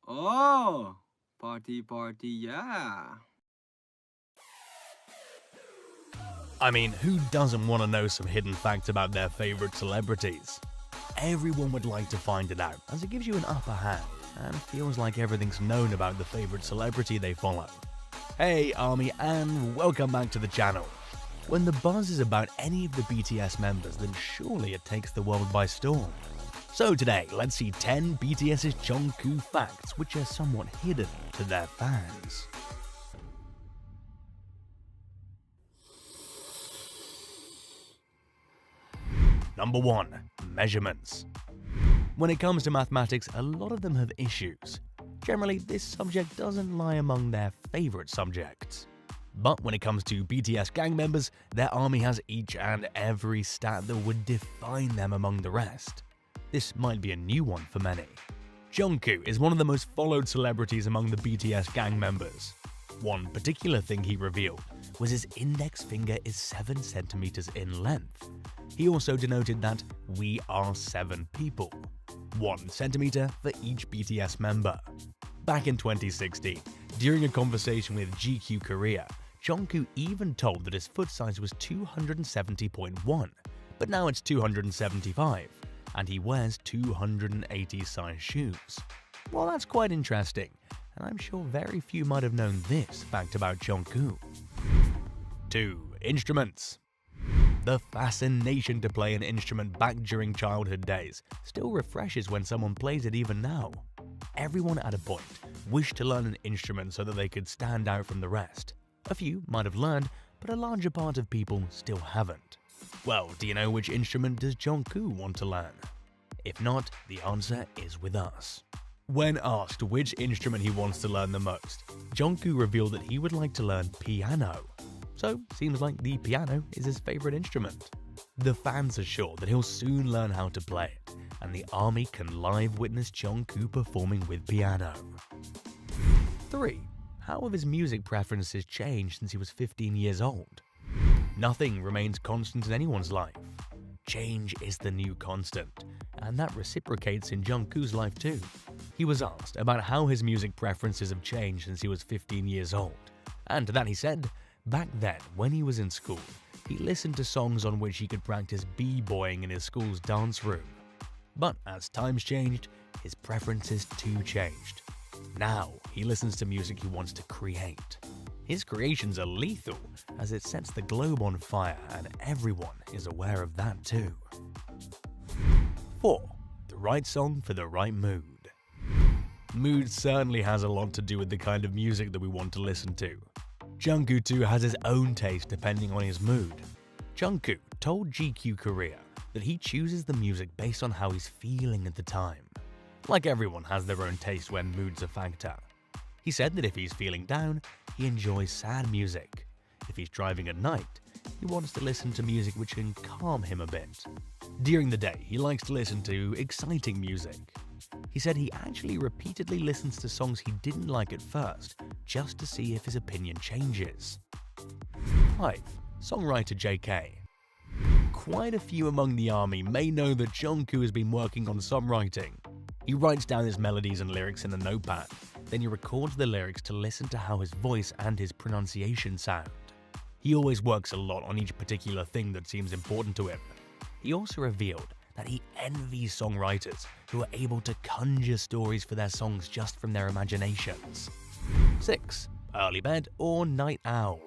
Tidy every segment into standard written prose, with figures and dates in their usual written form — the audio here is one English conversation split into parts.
Oh, party, party, yeah. I mean, who doesn't want to know some hidden facts about their favorite celebrities? Everyone would like to find it out, as it gives you an upper hand and feels like everything's known about the favorite celebrity they follow. Hey Army, and welcome back to the channel. When the buzz is about any of the BTS members, then surely it takes the world by storm. So today, let's see 10 BTS's Jungkook facts which are somewhat hidden to their fans. Number 1. Measurements. When it comes to mathematics, a lot of them have issues. Generally, this subject doesn't lie among their favorite subjects. But when it comes to BTS gang members, their army has each and every stat that would define them among the rest. This might be a new one for many. Jungkook is one of the most followed celebrities among the BTS gang members. One particular thing he revealed was his index finger is 7 centimeters in length. He also denoted that we are 7 people, 1 centimeter for each BTS member. Back in 2016, during a conversation with 𝗕𝗂𝗃, Jungkook even told that his foot size was 270.1, but now it's 275, and he wears 280 size shoes. Well, that's quite interesting, and I'm sure very few might have known this fact about Jungkook. 2. Instruments. The fascination to play an instrument back during childhood days still refreshes when someone plays it even now. Everyone at a point wished to learn an instrument so that they could stand out from the rest. A few might have learned, but a larger part of people still haven't. Well, do you know which instrument does Jungkook want to learn? If not, the answer is with us. When asked which instrument he wants to learn the most, Jungkook revealed that he would like to learn piano. So, seems like the piano is his favorite instrument. The fans are sure that he'll soon learn how to play it, and the army can live witness Jungkook performing with piano. 3. How have his music preferences changed since he was 15 years old? Nothing remains constant in anyone's life. Change is the new constant, and that reciprocates in Jungkook's life too. He was asked about how his music preferences have changed since he was 15 years old, and to that he said, back then, when he was in school, he listened to songs on which he could practice b-boying in his school's dance room. But as times changed, his preferences too changed. Now, he listens to music he wants to create. His creations are lethal, as it sets the globe on fire, and everyone is aware of that too. 4. The right song for the right mood. Mood certainly has a lot to do with the kind of music that we want to listen to. Jungkook too has his own taste depending on his mood. Jungkook told 𝗕𝗂𝗃 that he chooses the music based on how he's feeling at the time. Like everyone has their own taste when mood's a factor. He said that if he's feeling down, he enjoys sad music. If he's driving at night, he wants to listen to music which can calm him a bit. During the day, he likes to listen to exciting music. He said he actually repeatedly listens to songs he didn't like at first, just to see if his opinion changes. 5. Songwriter JK. Quite a few among the army may know that Jungkook has been working on songwriting. He writes down his melodies and lyrics in a notepad, then he records the lyrics to listen to how his voice and his pronunciation sound. He always works a lot on each particular thing that seems important to him. He also revealed that he envies songwriters who are able to conjure stories for their songs just from their imaginations. 6. Early bed or night owl.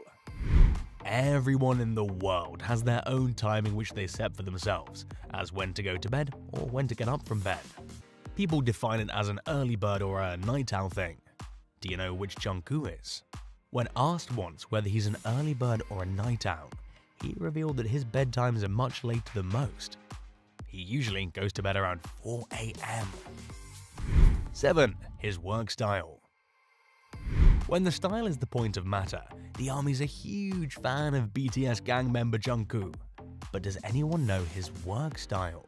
Everyone in the world has their own timing which they set for themselves, as when to go to bed or when to get up from bed. People define it as an early bird or a night owl thing. Do you know which Jungkook is? When asked once whether he's an early bird or a night owl, he revealed that his bedtimes are much later than most. He usually goes to bed around 4 AM. 7. His work style. When the style is the point of matter, the army's a huge fan of BTS gang member Jungkook. But does anyone know his work style?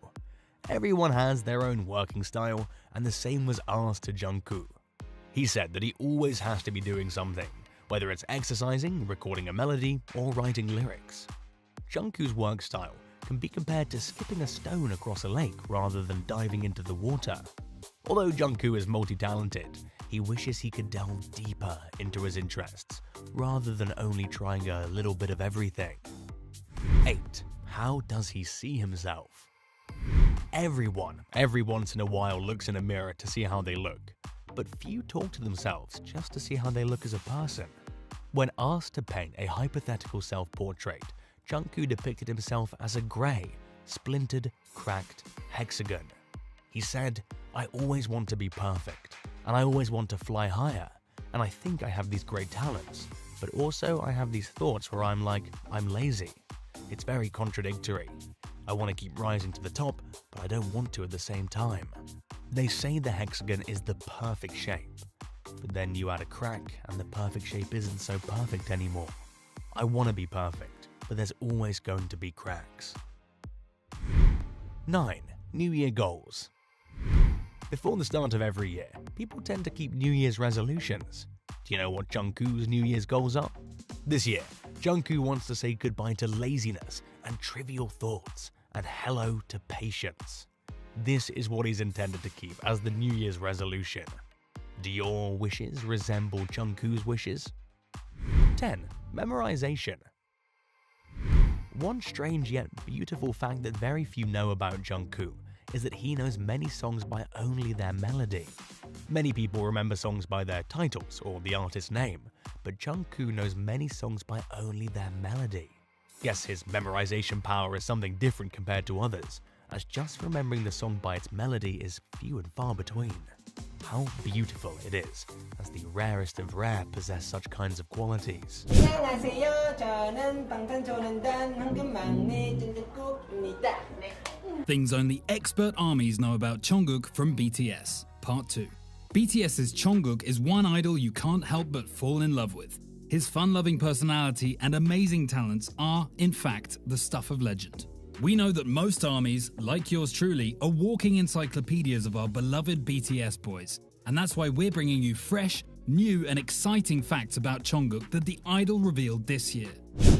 Everyone has their own working style, and the same was asked to Jungkook. He said that he always has to be doing something, whether it's exercising, recording a melody, or writing lyrics. Jungkook's work style can be compared to skipping a stone across a lake rather than diving into the water. Although Jungkook is multi-talented, he wishes he could delve deeper into his interests, rather than only trying a little bit of everything. 8. How does he see himself? Everyone, every once in a while, looks in a mirror to see how they look, but few talk to themselves just to see how they look as a person. When asked to paint a hypothetical self-portrait, Jungkook depicted himself as a grey, splintered, cracked hexagon. He said, "I always want to be perfect, and I always want to fly higher, and I think I have these great talents, but also I have these thoughts where I'm like, I'm lazy. It's very contradictory. I want to keep rising to the top, but I don't want to at the same time." They say the hexagon is the perfect shape, but then you add a crack and the perfect shape isn't so perfect anymore. I want to be perfect, but there's always going to be cracks. 9. New Year goals. Before the start of every year, people tend to keep New Year's resolutions. Do you know what Jungkook's New Year's goals are? This year, Jungkook wants to say goodbye to laziness and trivial thoughts, and hello to patience. This is what he's intended to keep as the New Year's resolution. Do your wishes resemble Jungkook's wishes? 10. Memorization. One strange yet beautiful fact that very few know about Jungkook is that he knows many songs by only their melody. Many people remember songs by their titles or the artist's name, but Jungkook knows many songs by only their melody. Yes, his memorization power is something different compared to others, as just remembering the song by its melody is few and far between. How beautiful it is, as the rarest of rare possess such kinds of qualities. Things only expert armies know about Jungkook from BTS, Part 2. BTS's Jungkook is one idol you can't help but fall in love with. His fun-loving personality and amazing talents are, in fact, the stuff of legend. We know that most armies, like yours truly, are walking encyclopedias of our beloved BTS boys. And that's why we're bringing you fresh, new and exciting facts about Jungkook that the idol revealed this year.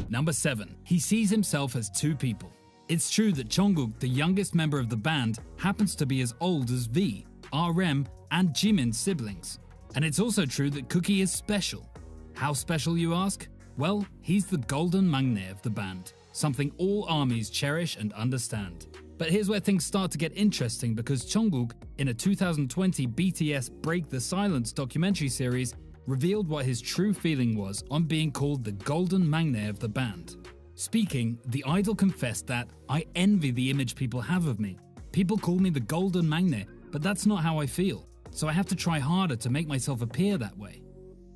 Number 7. He sees himself as two people. It's true that Jungkook, the youngest member of the band, happens to be as old as V, RM and Jimin's siblings. And it's also true that Cookie is special. How special, you ask? Well, he's the golden maknae of the band, something all armies cherish and understand. But here's where things start to get interesting, because Jungkook, in a 2020 BTS Break the Silence documentary series, revealed what his true feeling was on being called the golden maknae of the band. Speaking, the idol confessed that, "I envy the image people have of me. People call me the golden maknae, but that's not how I feel, so I have to try harder to make myself appear that way."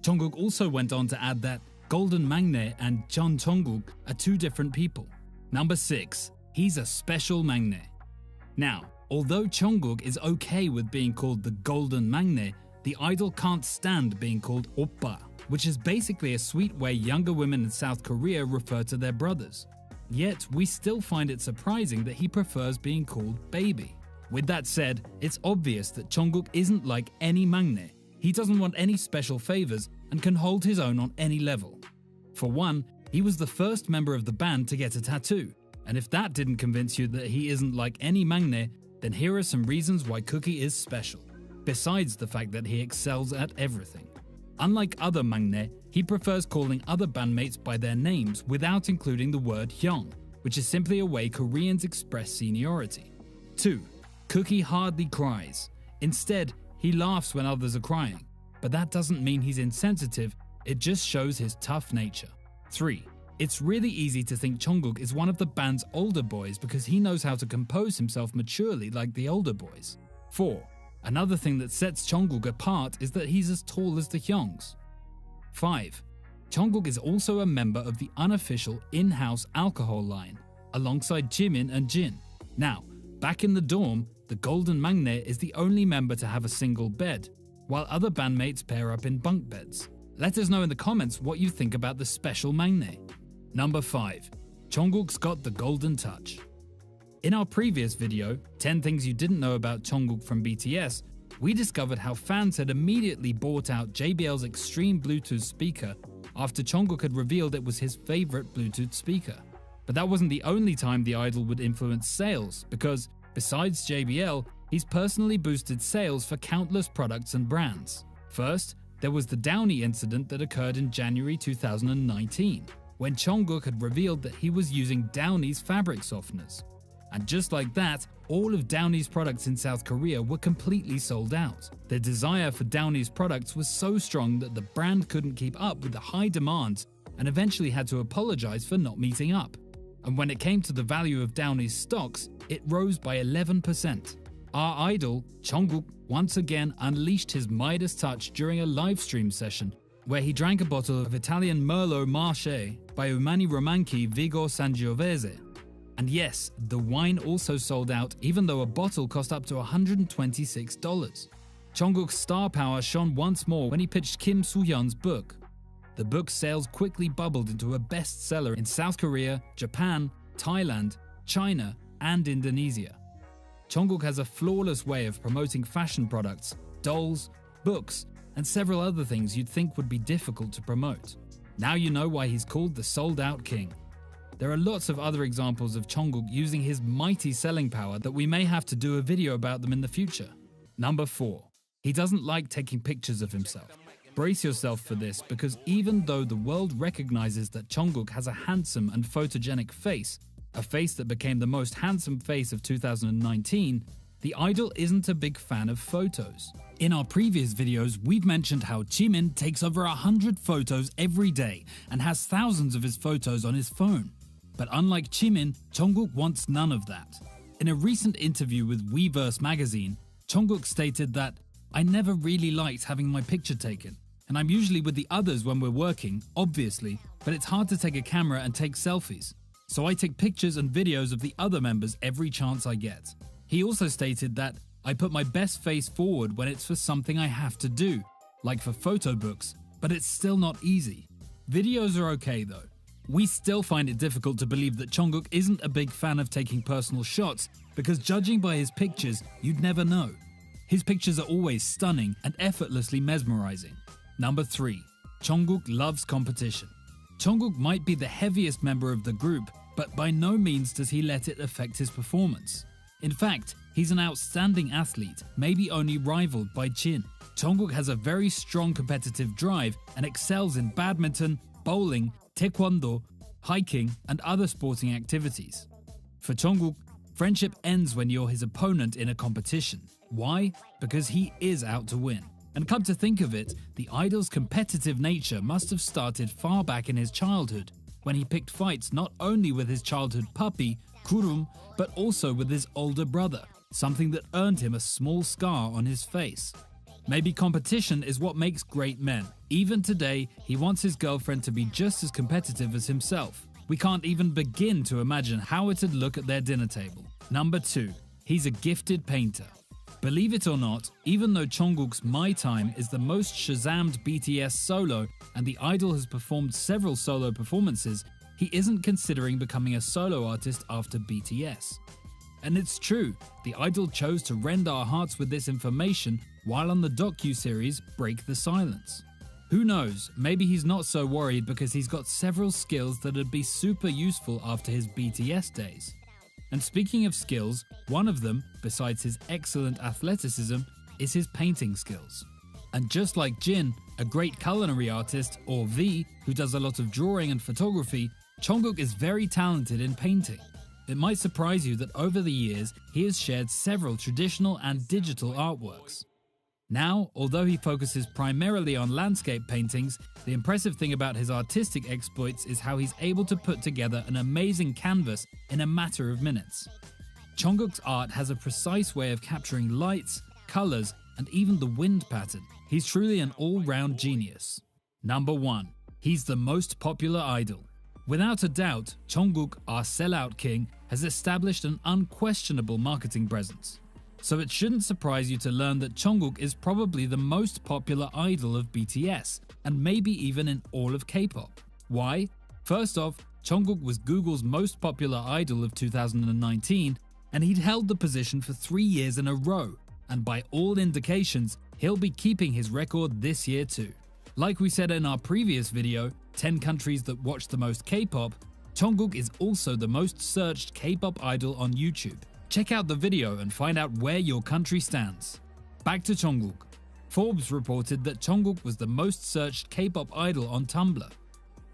Jungkook also went on to add that golden maknae and Jeon Jungkook are two different people. Number 6. He's a special maknae. Now, although Jungkook is okay with being called the golden maknae, the idol can't stand being called oppa, which is basically a sweet way younger women in South Korea refer to their brothers. Yet, we still find it surprising that he prefers being called baby. With that said, it's obvious that Jungkook isn't like any maknae. He doesn't want any special favors and can hold his own on any level. For one, he was the first member of the band to get a tattoo, and if that didn't convince you that he isn't like any maknae, then here are some reasons why Cookie is special, besides the fact that he excels at everything. Unlike other maknae, he prefers calling other bandmates by their names without including the word hyung, which is simply a way Koreans express seniority. 2. Cookie hardly cries. Instead, he laughs when others are crying, but that doesn't mean he's insensitive, it just shows his tough nature. 3. It's really easy to think Jungkook is one of the band's older boys because he knows how to compose himself maturely like the older boys. 4. Another thing that sets Jungkook apart is that he's as tall as the Hyungs. 5. Jungkook is also a member of the unofficial in-house alcohol line, alongside Jimin and Jin. Now, back in the dorm, the golden maknae is the only member to have a single bed, while other bandmates pair up in bunk beds. Let us know in the comments what you think about the special maknae. Number 5. Jungkook's got the golden touch. In our previous video, 10 things you didn't know about Jungkook from BTS, we discovered how fans had immediately bought out JBL's Extreme Bluetooth speaker after Jungkook had revealed it was his favorite Bluetooth speaker. But that wasn't the only time the idol would influence sales, because besides JBL, he's personally boosted sales for countless products and brands. First, there was the Downy incident that occurred in January 2019, when Jungkook had revealed that he was using Downy's fabric softeners. And just like that, all of Downy's products in South Korea were completely sold out. The desire for Downy's products was so strong that the brand couldn't keep up with the high demand and eventually had to apologize for not meeting up. And when it came to the value of Downy's stocks, it rose by 11%. Our idol, Jungkook, once again unleashed his Midas touch during a live stream session where he drank a bottle of Italian Merlot Marché by 𝗲𝗄𝗎 Sangiovese. And yes, the wine also sold out even though a bottle cost up to $126. Jungkook's star power shone once more when he pitched Kim Soo-hyun's book. The book's sales quickly bubbled into a bestseller in South Korea, Japan, Thailand, China, and Indonesia. Jungkook has a flawless way of promoting fashion products, dolls, books, and several other things you'd think would be difficult to promote. Now you know why he's called the sold-out king. There are lots of other examples of Jungkook using his mighty selling power that we may have to do a video about them in the future. Number 4. He doesn't like taking pictures of himself. Brace yourself for this, because even though the world recognizes that Jungkook has a handsome and photogenic face, a face that became the most handsome face of 2019, the idol isn't a big fan of photos. In our previous videos, we've mentioned how Jimin takes over 100 photos every day and has thousands of his photos on his phone. But unlike Jimin, Jungkook wants none of that. In a recent interview with Weverse magazine, Jungkook stated that, "I never really liked having my picture taken, and I'm usually with the others when we're working, obviously, but it's hard to take a camera and take selfies. So I take pictures and videos of the other members every chance I get." He also stated that, "I put my best face forward when it's for something I have to do, like for photo books, but it's still not easy." Videos are okay though. We still find it difficult to believe that Jungkook isn't a big fan of taking personal shots, because judging by his pictures, you'd never know. His pictures are always stunning and effortlessly mesmerizing. Number 3. Jungkook loves competition. Jungkook might be the heaviest member of the group, but by no means does he let it affect his performance. In fact, he's an outstanding athlete, maybe only rivaled by Jin. Jungkook has a very strong competitive drive and excels in badminton, bowling, taekwondo, hiking, and other sporting activities. For Jungkook, friendship ends when you're his opponent in a competition. Why? Because he is out to win. And come to think of it, the idol's competitive nature must have started far back in his childhood, when he picked fights not only with his childhood puppy, Kurum, but also with his older brother, something that earned him a small scar on his face. Maybe competition is what makes great men. Even today, he wants his girlfriend to be just as competitive as himself. We can't even begin to imagine how it'd look at their dinner table. Number 2. He's a gifted painter. Believe it or not, even though Jungkook's My Time is the most Shazammed BTS solo and the idol has performed several solo performances, he isn't considering becoming a solo artist after BTS. And it's true, the idol chose to rend our hearts with this information while on the docu-series Break the Silence. Who knows, maybe he's not so worried because he's got several skills that'd be super useful after his BTS days. And speaking of skills, one of them, besides his excellent athleticism, is his painting skills. And just like Jin, a great culinary artist, or V, who does a lot of drawing and photography, Jungkook is very talented in painting. It might surprise you that over the years, he has shared several traditional and digital artworks. Now, although he focuses primarily on landscape paintings, the impressive thing about his artistic exploits is how he's able to put together an amazing canvas in a matter of minutes. Jungkook's art has a precise way of capturing lights, colors, and even the wind pattern. He's truly an all-round genius. Number 1. He's the most popular idol. Without a doubt, Jungkook, our sellout king, has established an unquestionable marketing presence. So it shouldn't surprise you to learn that Jungkook is probably the most popular idol of BTS, and maybe even in all of K-pop. Why? First off, Jungkook was Google's most popular idol of 2019, and he'd held the position for 3 years in a row, and by all indications, he'll be keeping his record this year too. Like we said in our previous video, 10 countries that watch the most K-pop, Jungkook is also the most searched K-pop idol on YouTube. Check out the video and find out where your country stands. Back to Jungkook. Forbes reported that Jungkook was the most searched K-pop idol on Tumblr.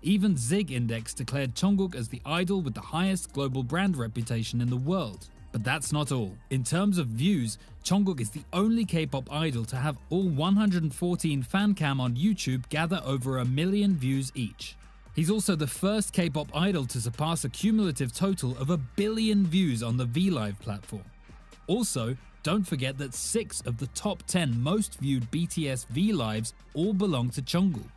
Even Zig Index declared Jungkook as the idol with the highest global brand reputation in the world. But that's not all. In terms of views, Jungkook is the only K-pop idol to have all 114 fancam on YouTube gather over 1 million views each. He's also the first K-pop idol to surpass a cumulative total of 1 billion views on the VLive platform. Also, don't forget that 6 of the top 10 most viewed BTS VLives all belong to Jungkook.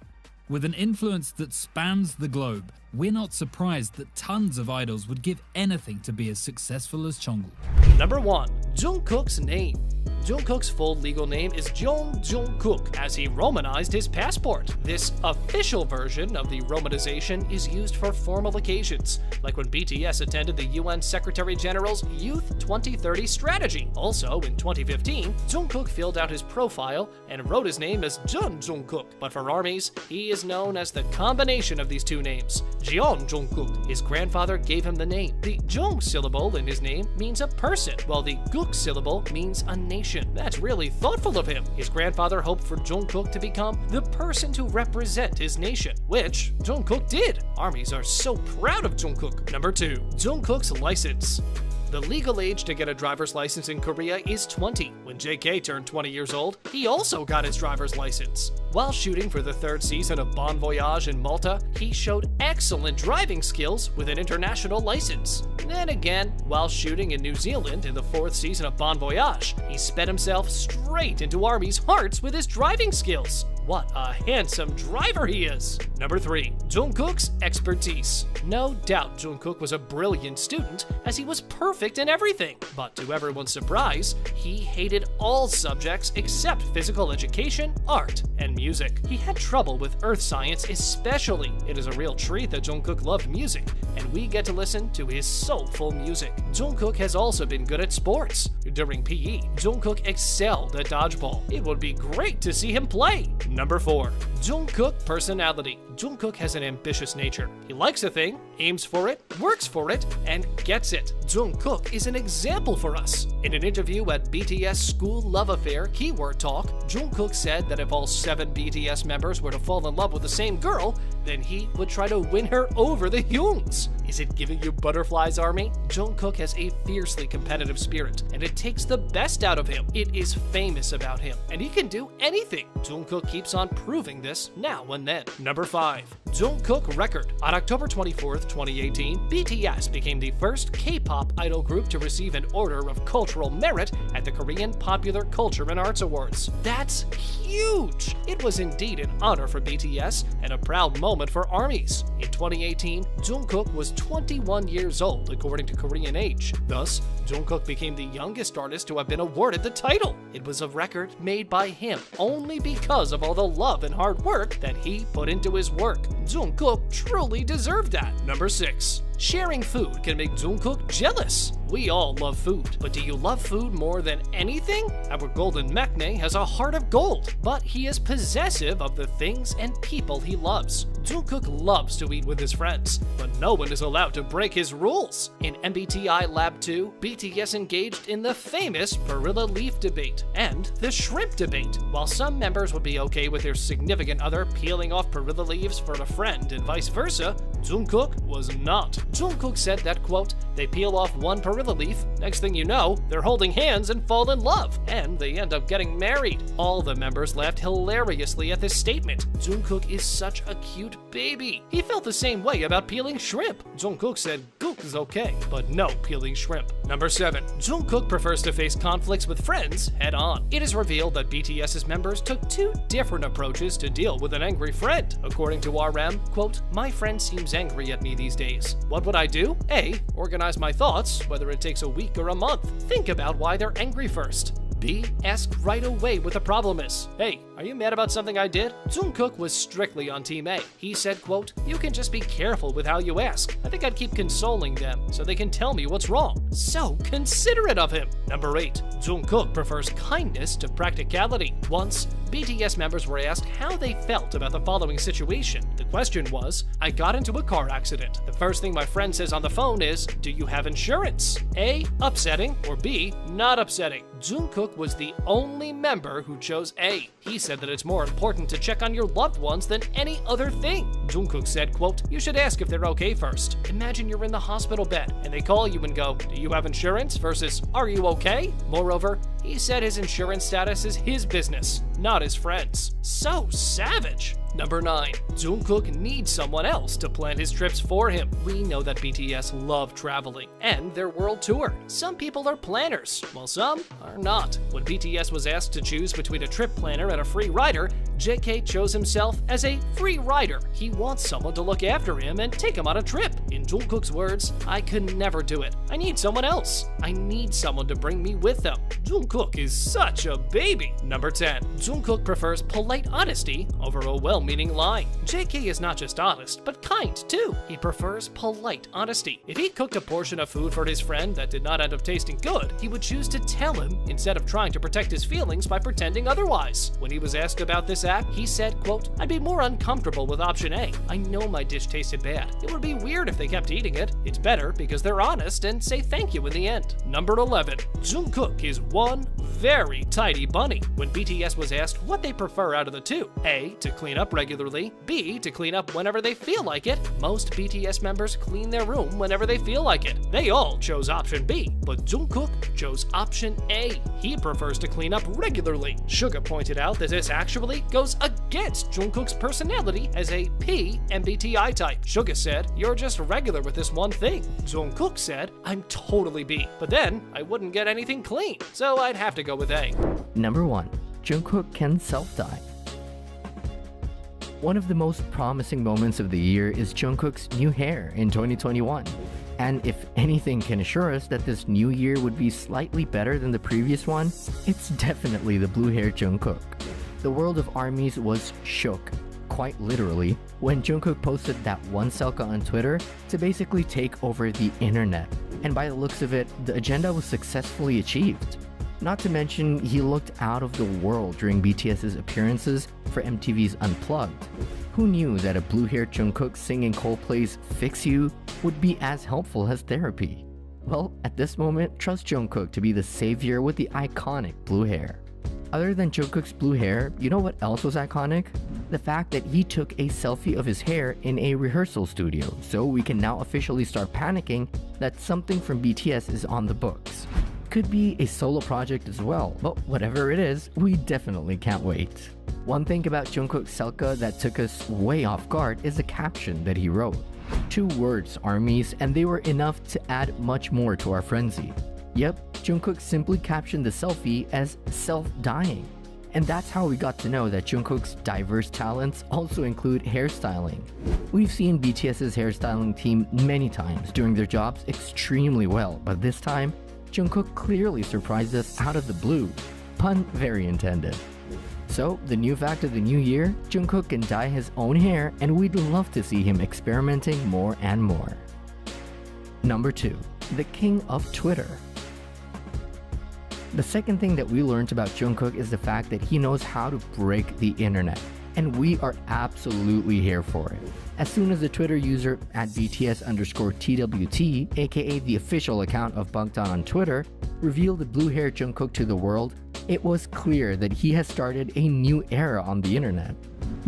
With an influence that spans the globe, we're not surprised that tons of idols would give anything to be as successful as Jungkook. Number 1. Jungkook's name. Jungkook's full legal name is Jeong Jungkook, as he Romanized his passport. This official version of the romanization is used for formal occasions, like when BTS attended the UN Secretary General's Youth 2030 strategy. Also, in 2015, Jungkook filled out his profile and wrote his name as Jeon Jungkook, but for ARMYs, he is known as the combination of these two names, Jeon Jungkook. His grandfather gave him the name. The Jung syllable in his name means a person, while the Kook syllable means a nation. That's really thoughtful of him. His grandfather hoped for Jungkook to become the person to represent his nation, which Jungkook did. ARMYs are so proud of Jungkook. Number 2. Jungkook's license. The legal age to get a driver's license in Korea is 20. When JK turned 20 years old, he also got his driver's license. While shooting for the 3rd season of Bon Voyage in Malta, he showed excellent driving skills with an international license. Then again, while shooting in New Zealand in the 4th season of Bon Voyage, he sped himself straight into ARMY's hearts with his driving skills. What a handsome driver he is! Number 3. Jungkook's expertise. No doubt Jungkook was a brilliant student, as he was perfect in everything. But to everyone's surprise, he hated all subjects except physical education, art, and music. He had trouble with earth science especially. It is a real treat that Jungkook loved music, and we get to listen to his soulful music. Jungkook has also been good at sports. During PE, Jungkook excelled at dodgeball. It would be great to see him play. Number 4. Jungkook personality. Jungkook has an ambitious nature. He likes a thing, aims for it, works for it, and gets it. Jungkook is an example for us. In an interview at BTS School Love Affair Keyword Talk, Jungkook said that if all 7 BTS members were to fall in love with the same girl, then he would try to win her over the Hyungs. Is it giving you butterflies, ARMY? Jungkook has a fiercely competitive spirit, and it takes the best out of him. It is famous about him, and he can do anything. Jungkook keeps on proving this now and then. Number 5. Jungkook record. On October 24th, 2018, BTS became the first K-pop idol group to receive an Order of Cultural Merit at the Korean Popular Culture and Arts Awards. That's huge! It was indeed an honor for BTS and a proud moment for ARMYs. In 2018, Jungkook was 21 years old according to Korean Age. Thus, Jungkook became the youngest artist to have been awarded the title. It was a record made by him only because of all the love and hard work that he put into his work. Jungkook truly deserved that. Number 6. Sharing food can make Jungkook jealous. We all love food, but do you love food more than anything? Our golden maknae has a heart of gold, but he is possessive of the things and people he loves. Jungkook loves to eat with his friends, but no one is allowed to break his rules. In MBTI Lab 2, BTS engaged in the famous perilla leaf debate and the shrimp debate. While some members would be okay with their significant other peeling off perilla leaves for a friend and vice versa, Jungkook was not. Jungkook said that, quote, they peel off one perilla leaf, next thing you know, they're holding hands and fall in love, and they end up getting married. All the members laughed hilariously at this statement. Jungkook is such a cute baby. He felt the same way about peeling shrimp. Jungkook said gook is okay, but no peeling shrimp. Number 7. Jungkook prefers to face conflicts with friends head on. It is revealed that BTS's members took 2 different approaches to deal with an angry friend. According to RM, quote, my friend seems angry at me these days. What would I do? A. Organize my thoughts, whether it takes a week or a month. Think about why they're angry first. B. Ask right away what the problem is. Hey, are you mad about something I did? Jungkook was strictly on Team A. He said, quote, you can just be careful with how you ask. I think I'd keep consoling them so they can tell me what's wrong. So considerate of him. Number 8. Jungkook prefers kindness to practicality. Once, BTS members were asked how they felt about the following situation. The question was, I got into a car accident. The first thing my friend says on the phone is, do you have insurance? A, upsetting, or B, not upsetting. Jungkook was the only member who chose A. He said that it's more important to check on your loved ones than any other thing. Jungkook said, quote, you should ask if they're okay first. Imagine you're in the hospital bed and they call you and go, do you have insurance versus are you okay? Moreover, he said his insurance status is his business, not his friends. So savage. Number 9. Jungkook needs someone else to plan his trips for him. We know that BTS love traveling and their world tour. Some people are planners, while some are not. When BTS was asked to choose between a trip planner and a free rider, JK chose himself as a free rider. He wants someone to look after him and take him on a trip. In Jungkook's words, I could never do it. I need someone else. I need someone to bring me with them. Jungkook is such a baby. Number 10. Jungkook prefers polite honesty over a well-meaning lie. JK is not just honest, but kind too. He prefers polite honesty. If he cooked a portion of food for his friend that did not end up tasting good, he would choose to tell him instead of trying to protect his feelings by pretending otherwise. When he was asked about this act, he said, quote, I'd be more uncomfortable with option A. I know my dish tasted bad. It would be weird if they kept eating it. It's better because they're honest and say thank you in the end. Number 11. Jungkook is one very tidy bunny. When BTS was asked what they prefer out of the two, A, to clean up regularly, B, to clean up whenever they feel like it, most BTS members clean their room whenever they feel like it. They all chose option B, but Jungkook chose option A. He prefers to clean up regularly. Suga pointed out that this actually goes against Jungkook's personality as a P MBTI type. Suga said, you're just regular with this one thing. Jungkook said, I'm totally B, but then I wouldn't get anything clean, so I'd have to go with A. Number 1. Jungkook can self-dive. One of the most promising moments of the year is Jungkook's new hair in 2021. And if anything can assure us that this new year would be slightly better than the previous one, it's definitely the blue-haired Jungkook. The world of ARMYs was shook, quite literally, when Jungkook posted that one selfie on Twitter to basically take over the internet. And by the looks of it, the agenda was successfully achieved. Not to mention, he looked out of the world during BTS's appearances for MTV's Unplugged. Who knew that a blue-haired Jungkook singing Coldplay's Fix You would be as helpful as therapy? Well, at this moment, trust Jungkook to be the savior with the iconic blue hair. Other than Jungkook's blue hair, you know what else was iconic? The fact that he took a selfie of his hair in a rehearsal studio, so we can now officially start panicking that something from BTS is on the books. Could be a solo project as well, but whatever it is, we definitely can't wait. One thing about Jungkook's selfie that took us way off guard is the caption that he wrote. 2 words, ARMYs, and they were enough to add much more to our frenzy. Yep, Jungkook simply captioned the selfie as self-dying. And that's how we got to know that Jungkook's diverse talents also include hairstyling. We've seen BTS's hairstyling team many times doing their jobs extremely well, but this time, Jungkook clearly surprised us out of the blue. Pun very intended. So, the new fact of the new year, Jungkook can dye his own hair and we'd love to see him experimenting more and more. Number 2. The King of Twitter. The second thing that we learned about Jungkook is the fact that he knows how to break the internet. And we are absolutely here for it. As soon as the Twitter user at BTS_TWT, aka the official account of Bangtan on Twitter, revealed the blue-haired Jungkook to the world, it was clear that he has started a new era on the internet.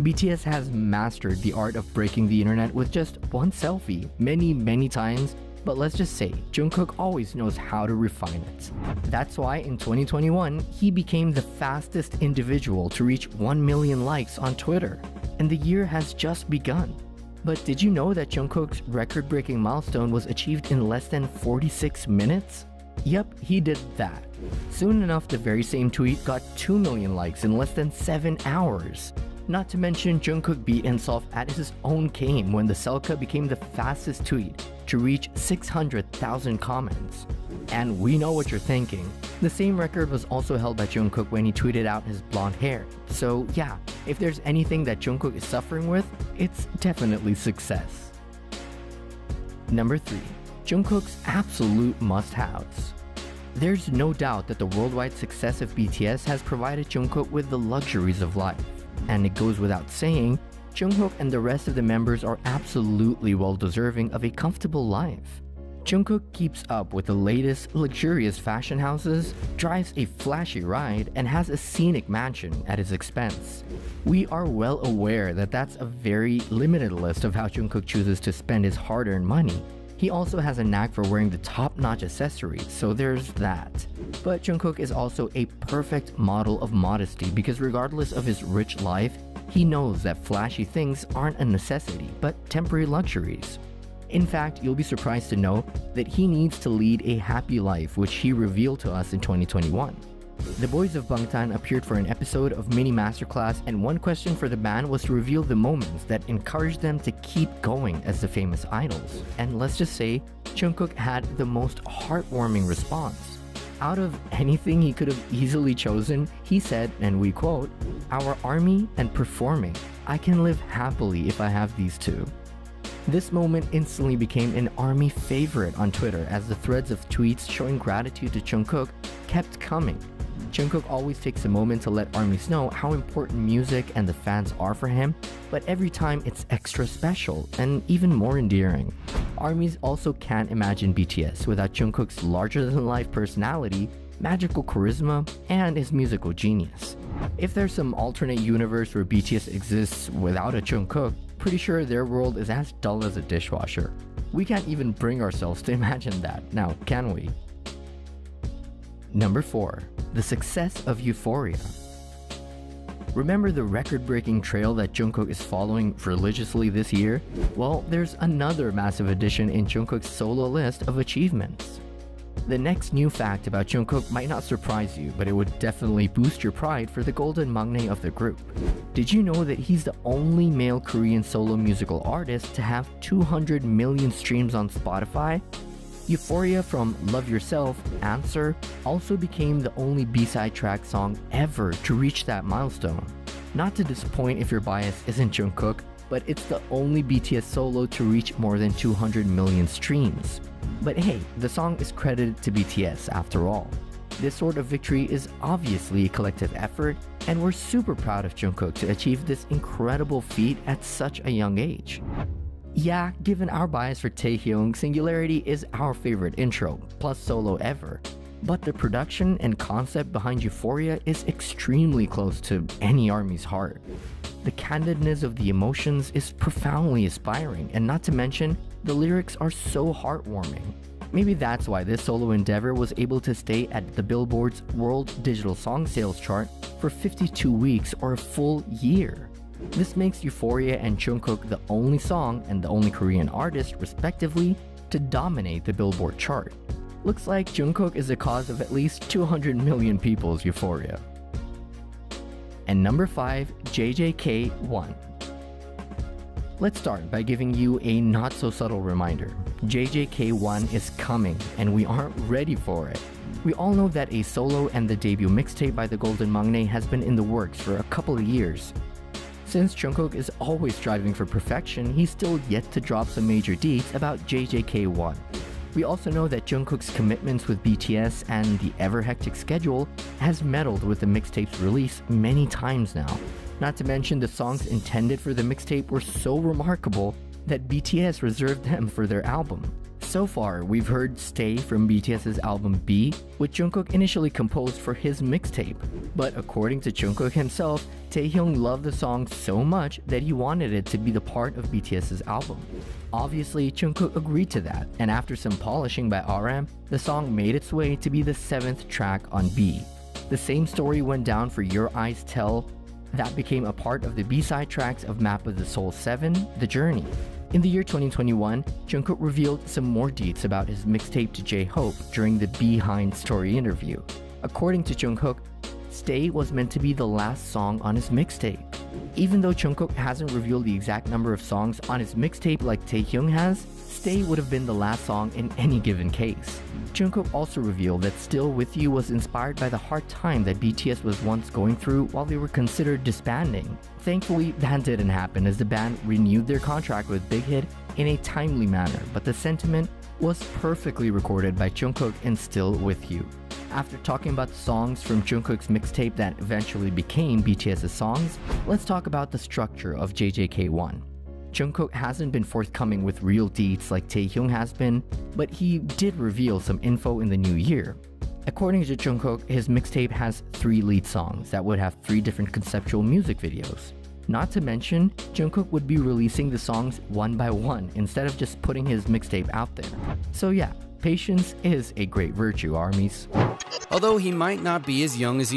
BTS has mastered the art of breaking the internet with just one selfie many times, but let's just say, Jungkook always knows how to refine it. That's why in 2021, he became the fastest individual to reach 1 million likes on Twitter. And the year has just begun. But did you know that Jungkook's record-breaking milestone was achieved in less than 46 minutes? Yep, he did that. Soon enough, the very same tweet got 2 million likes in less than 7 hours. Not to mention, Jungkook beat himself at his own game when the selfie became the fastest tweet to reach 600,000 comments. And we know what you're thinking. The same record was also held by Jungkook when he tweeted out his blonde hair. So yeah, if there's anything that Jungkook is suffering with, it's definitely success. Number 3. Jungkook's absolute must-haves. There's no doubt that the worldwide success of BTS has provided Jungkook with the luxuries of life. And it goes without saying, Jungkook and the rest of the members are absolutely well deserving of a comfortable life. Jungkook keeps up with the latest luxurious fashion houses, drives a flashy ride, and has a scenic mansion at his expense. We are well aware that that's a very limited list of how Jungkook chooses to spend his hard-earned money. He also has a knack for wearing the top-notch accessories, so there's that. But Jungkook is also a perfect model of modesty because regardless of his rich life, he knows that flashy things aren't a necessity, but temporary luxuries. In fact, you'll be surprised to know that he needs to lead a happy life, which he revealed to us in 2021. The boys of Bangtan appeared for an episode of Mini Masterclass, and one question for the band was to reveal the moments that encouraged them to keep going as the famous idols. And let's just say, Jungkook had the most heartwarming response. Out of anything he could have easily chosen, he said, and we quote, "Our army and performing. I can live happily if I have these two." This moment instantly became an ARMY favorite on Twitter as the threads of tweets showing gratitude to Jungkook kept coming. Jungkook always takes a moment to let ARMYs know how important music and the fans are for him, but every time it's extra special and even more endearing. ARMYs also can't imagine BTS without Jungkook's larger-than-life personality, magical charisma, and his musical genius. If there's some alternate universe where BTS exists without a Jungkook, pretty sure their world is as dull as a dishwasher. We can't even bring ourselves to imagine that, now can we? Number 4. The success of Euphoria. Remember the record-breaking trail that Jungkook is following religiously this year? Well, there's another massive addition in Jungkook's solo list of achievements. The next new fact about Jungkook might not surprise you, but it would definitely boost your pride for the golden maknae of the group. Did you know that he's the only male Korean solo musical artist to have 200 million streams on Spotify? Euphoria from Love Yourself, Answer, also became the only B-side track song ever to reach that milestone. Not to disappoint if your bias isn't Jungkook, but it's the only BTS solo to reach more than 200 million streams. But hey, the song is credited to BTS after all. This sort of victory is obviously a collective effort, and we're super proud of Jungkook to achieve this incredible feat at such a young age. Yeah, given our bias for Taehyung, Singularity is our favorite intro, plus solo ever. But the production and concept behind Euphoria is extremely close to any ARMY's heart. The candidness of the emotions is profoundly inspiring, and not to mention, the lyrics are so heartwarming. Maybe that's why this solo endeavor was able to stay at the Billboard's World Digital Song Sales chart for 52 weeks or a full year. This makes Euphoria and Jungkook the only song and the only Korean artist, respectively, to dominate the Billboard chart. Looks like Jungkook is the cause of at least 200 million people's euphoria. And number 5, JJK1. Let's start by giving you a not-so-subtle reminder. JJK1 is coming, and we aren't ready for it. We all know that a solo and the debut mixtape by the Golden Maknae has been in the works for a couple of years. Since Jungkook is always striving for perfection, he's still yet to drop some major deets about JJK1. We also know that Jungkook's commitments with BTS and the ever-hectic schedule has meddled with the mixtape's release many times now. Not to mention the songs intended for the mixtape were so remarkable that BTS reserved them for their album. So far, we've heard Stay from BTS's album B, which Jungkook initially composed for his mixtape. But according to Jungkook himself, Taehyung loved the song so much that he wanted it to be the part of BTS's album. Obviously, Jungkook agreed to that, and after some polishing by RM, the song made its way to be the 7th track on B. The same story went down for Your Eyes Tell. That became a part of the B-side tracks of Map of the Soul 7, The Journey. In the year 2021, Jungkook revealed some more deets about his mixtape to J-Hope during the Behind Story interview. According to Jungkook, Stay was meant to be the last song on his mixtape. Even though Jungkook hasn't revealed the exact number of songs on his mixtape like Taehyung has, Stay would have been the last song in any given case. Jungkook also revealed that Still With You was inspired by the hard time that BTS was once going through while they were considered disbanding. Thankfully, that didn't happen as the band renewed their contract with Big Hit in a timely manner, but the sentiment was perfectly recorded by Jungkook in Still With You. After talking about the songs from Jungkook's mixtape that eventually became BTS's songs, let's talk about the structure of JJK1. Jungkook hasn't been forthcoming with real deets like Taehyung has been, but he did reveal some info in the new year. According to Jungkook, his mixtape has 3 lead songs that would have 3 different conceptual music videos. Not to mention, Jungkook would be releasing the songs one by one instead of just putting his mixtape out there. So yeah, patience is a great virtue, armies. Although he might not be as young as he